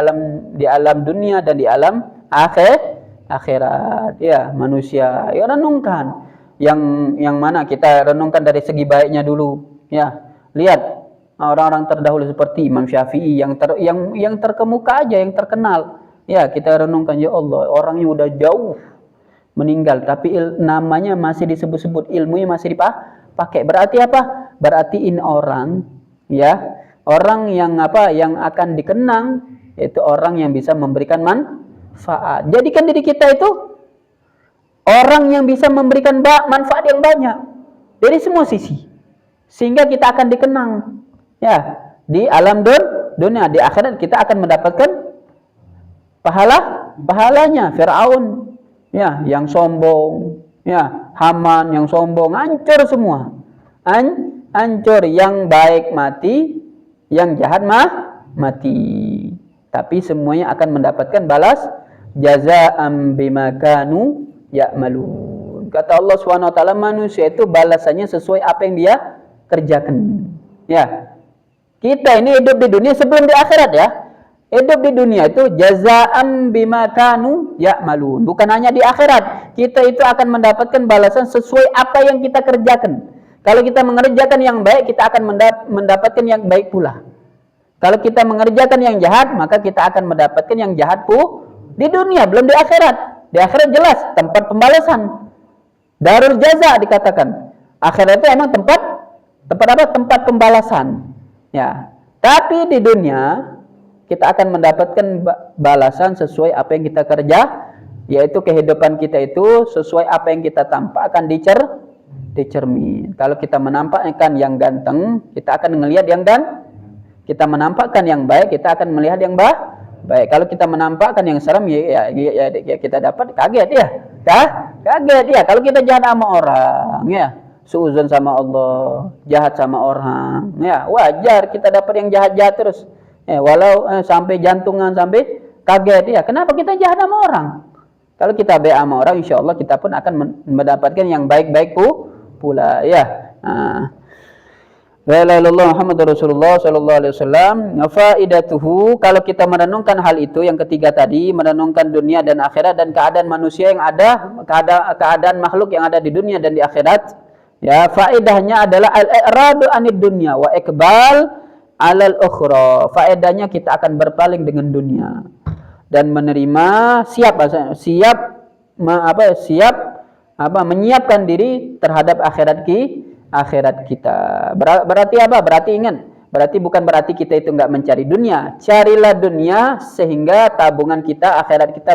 [SPEAKER 1] alam dunia dan di alam akhirat. Ya, manusia ya renungkan yang mana kita renungkan dari segi baiknya dulu. Ya, lihat orang-orang terdahulu seperti Imam Syafi'i yang terkemuka aja, yang terkenal. Ya, kita renungkan, ya Allah, orangnya udah jauh meninggal tapi namanya masih disebut-sebut, ilmunya masih dipakai. Berarti apa? Berarti ini orang, ya, orang yang akan dikenang, itu orang yang bisa memberikan manfaat. Jadikan diri kita itu orang yang bisa memberikan manfaat yang banyak dari semua sisi, sehingga kita akan dikenang, ya, di alam dunia. Di akhirat kita akan mendapatkan pahalanya. Fir'aun, ya, yang sombong, ya, Haman yang sombong, hancur semua. Hancur, yang baik mati, yang jahat mati. Tapi semuanya akan mendapatkan balas jazaa'an bima kanu ya'malun. Kata Allah SWT, manusia itu balasannya sesuai apa yang dia kerjakan. Ya. Kita ini hidup di dunia sebelum di akhirat, ya. Hidup di dunia itu jazaa'an bima kanu ya'malun. Bukan hanya di akhirat. Kita itu akan mendapatkan balasan sesuai apa yang kita kerjakan. Kalau kita mengerjakan yang baik, kita akan mendapatkan yang baik pula. Kalau kita mengerjakan yang jahat, maka kita akan mendapatkan yang jahat pula di dunia, belum di akhirat. Di akhirat jelas tempat pembalasan. Darul jaza dikatakan. Akhirat itu emang tempat apa? Tempat pembalasan. Ya. Tapi di dunia kita akan mendapatkan balasan sesuai apa yang kita kerja, yaitu kehidupan kita itu sesuai apa yang kita tampakkan dicermin. Kalau kita menampakkan yang ganteng, kita akan melihat yang kita menampakkan yang baik, kita akan melihat yang baik. Kalau kita menampakkan yang seram, ya kita dapat kaget, ya. Kaget, ya. Kalau kita jahat sama orang, ya, suuzon sama Allah, jahat sama orang, ya, wajar kita dapat yang jahat-jahat terus. Ya, walau sampai jantungan, sampai kaget, ya. Kenapa kita jahat sama orang? Kalau kita baik sama orang, insya Allah kita pun akan mendapatkan yang baik-baik pula, ya. La ilaha illallah Muhammadur Rasulullah sallallahu alaihi wasallam. Faidatuhu, kalau kita merenungkan hal itu, yang ketiga tadi, merenungkan dunia dan akhirat dan keadaan manusia yang ada, keadaan makhluk yang ada di dunia dan di akhirat, ya, faedahnya adalah al-i'radu anid dunya wa iqbal alal ukhra. Faedahnya kita akan berpaling dengan dunia dan menerima, menyiapkan diri terhadap akhirat kita. Berarti apa? Berarti ingat, bukan berarti kita itu enggak mencari dunia. Carilah dunia sehingga tabungan kita, akhirat kita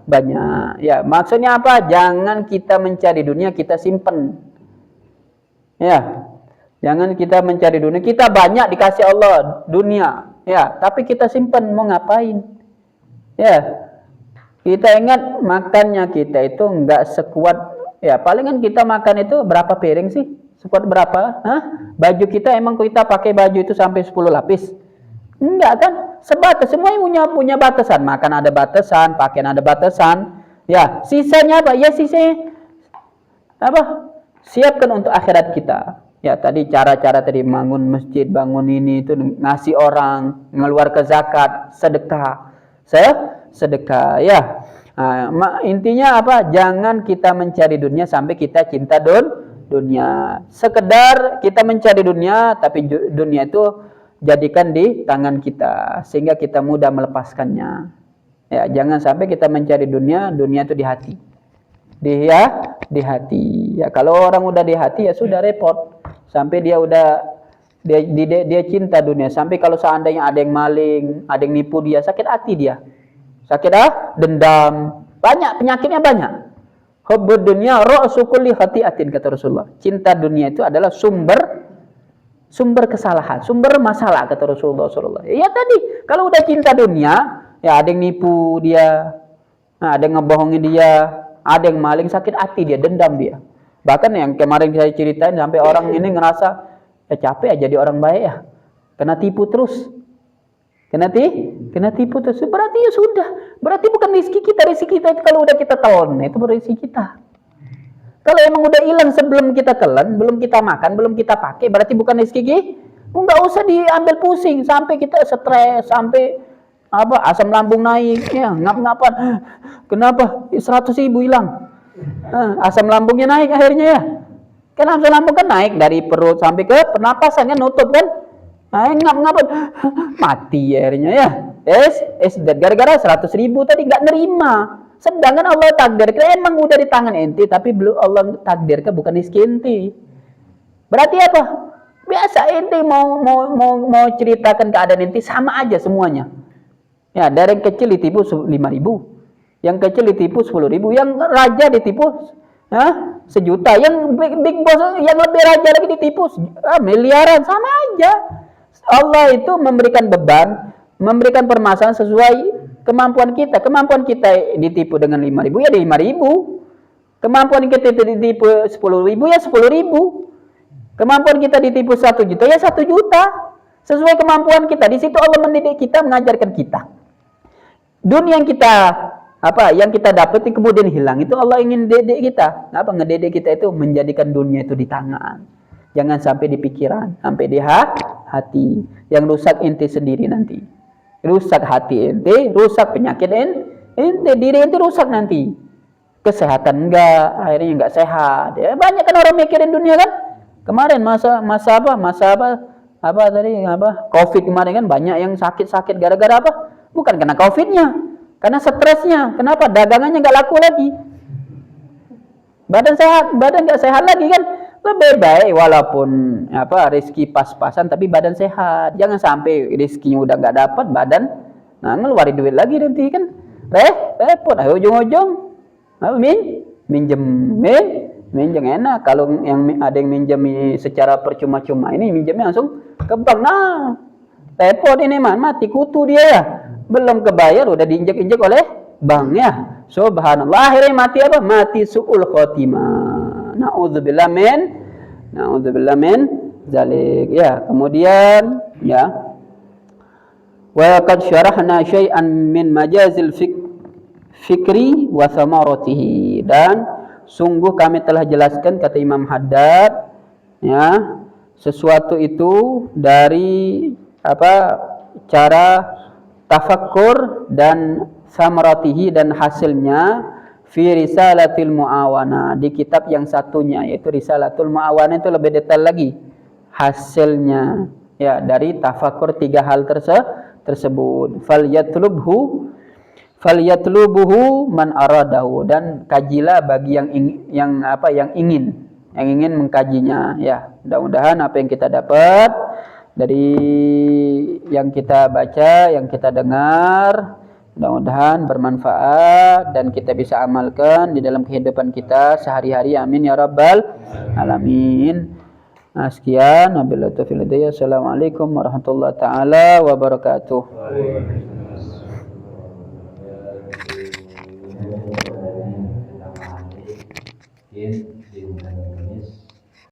[SPEAKER 1] banyak. Ya, maksudnya apa? Jangan kita mencari dunia, kita simpen. Ya. Jangan kita mencari dunia. Kita banyak dikasih Allah dunia, ya, tapi kita simpen, mau ngapain? Ya. Kita ingat makannya kita itu enggak sekuat, ya, palingan kita makan itu berapa piring sih? Sekuat berapa? Baju kita emang kita pakai baju itu sampai 10 lapis? Enggak kan? Sebatas, semuanya punya batasan. Makan ada batasan, pakaian ada batasan. Ya, sisanya apa? Ya, sisanya apa? Siapkan untuk akhirat kita. Ya, tadi cara-cara tadi, bangun masjid, bangun ini itu, ngasih orang, ngeluar ke zakat, sedekah. Sedekah, ya. Intinya apa? Jangan kita mencari dunia sampai kita cinta dunia. Sekedar kita mencari dunia, tapi dunia itu jadikan di tangan kita sehingga kita mudah melepaskannya. Ya, jangan sampai kita mencari dunia itu di hati. Di hati. Ya, kalau orang udah di hati, ya sudah repot. Sampai dia cinta dunia. Sampai kalau seandainya ada yang maling, ada yang nipu dia, sakit hati dia. Dendam. Banyak penyakitnya, banyak. Hubbud dunya ra'su kulli khati'atin, kata Rasulullah. Cinta dunia itu adalah sumber sumber kesalahan, sumber masalah kata Rasulullah SAW. Ya tadi, kalau udah cinta dunia, ya ada yang nipu dia, ada yang ngebohongin dia, ada yang maling, sakit hati dia, dendam dia. Bahkan yang kemarin saya ceritain sampai orang ini ngerasa ya capek ya jadi orang baik ya, kena tipu terus. Kena tipu terus. Berarti ya sudah. Berarti bukan rezeki kita itu kalau udah kita telan, itu rezeki kita. Kalau emang udah hilang sebelum kita telan, belum kita makan, belum kita pakai, berarti bukan rezeki kita. Enggak usah diambil pusing sampai kita stres, sampai asam lambung naik, ya ngap-ngapan. Kenapa? 100.000 hilang. Asam lambungnya naik akhirnya ya. Kan asam lambung kan naik dari perut sampai ke pernapasan kan nutup kan. Ngap-ngapan mati akhirnya ya. Gara-gara 100.000 tadi nggak nerima. Sedangkan Allah takdirkan emang udah di tangan ente, tapi belum Allah takdirkan bukan rezeki ente. Berarti apa? Biasa ente mau ceritakan keadaan ente sama aja semuanya. Ya, dari yang kecil ditipu 5.000, yang kecil ditipu 10.000, yang raja ditipu 1 juta, yang big boss yang lebih raja lagi ditipu miliaran, sama aja. Allah itu memberikan beban, memberikan permasalahan sesuai kemampuan kita. Kemampuan kita ditipu dengan 5.000 ya 5.000. Kemampuan kita ditipu 10.000 ya 10.000. Kemampuan kita ditipu 1 juta ya 1 juta. Sesuai kemampuan kita. Di situ Allah mendidik kita, mengajarkan kita. Dunia yang kita dapat kemudian hilang, itu Allah ingin didik kita. Ngedidik kita itu menjadikan dunia itu di tangan. Jangan sampai di pikiran, sampai di hati. Yang rusak ente sendiri nanti. Rusak hati ente, rusak penyakit ente, diri ente rusak nanti. Kesehatan enggak, akhirnya enggak sehat. Ya, banyak kan orang mikirin dunia kan. Kemarin masa Covid kemarin kan banyak yang sakit-sakit gara-gara apa? Bukan karena Covid-nya, karena stresnya. Kenapa? Dagangannya enggak laku lagi. Badan enggak sehat lagi kan. Lebih baik walaupun rezeki pas-pasan tapi badan sehat. Jangan sampai rezekinya udah nggak dapat, badan ngeluarin duit lagi nanti kan repot. Ujung-ujung minjem enak. Kalau yang ada yang minjem secara percuma-cuma, ini minjemnya langsung ke bank. Repot ini mati kutu dia ya. Belum kebayar udah diinjek-injek oleh bank ya. Subhanallah, akhirnya mati apa? Mati su'ul khotimah. Na'udzubillah min zalik. Ya, kemudian ya. Wa qad syarahna syai'an min majazil fikri wa thamaratihi. Dan sungguh kami telah jelaskan, kata Imam Haddad, ya, sesuatu itu dari cara tafakkur dan samaratihi dan hasilnya fi risalatil muawana, di kitab yang satunya yaitu Risalatul Muawana. Itu lebih detail lagi hasilnya ya dari tafakkur 3 hal tersebut. Falyatlubuhu man aradahu, dan kajilah bagi yang ingin mengkajinya ya. Mudah-mudahan apa yang kita dapat dari yang kita baca, yang kita dengar, mudah-mudahan bermanfaat dan kita bisa amalkan di dalam kehidupan kita sehari-hari. Amin ya rabbal alamin. Sekian, wabillahi taufiq hidayah. Assalamualaikum warahmatullahi taala wabarakatuh.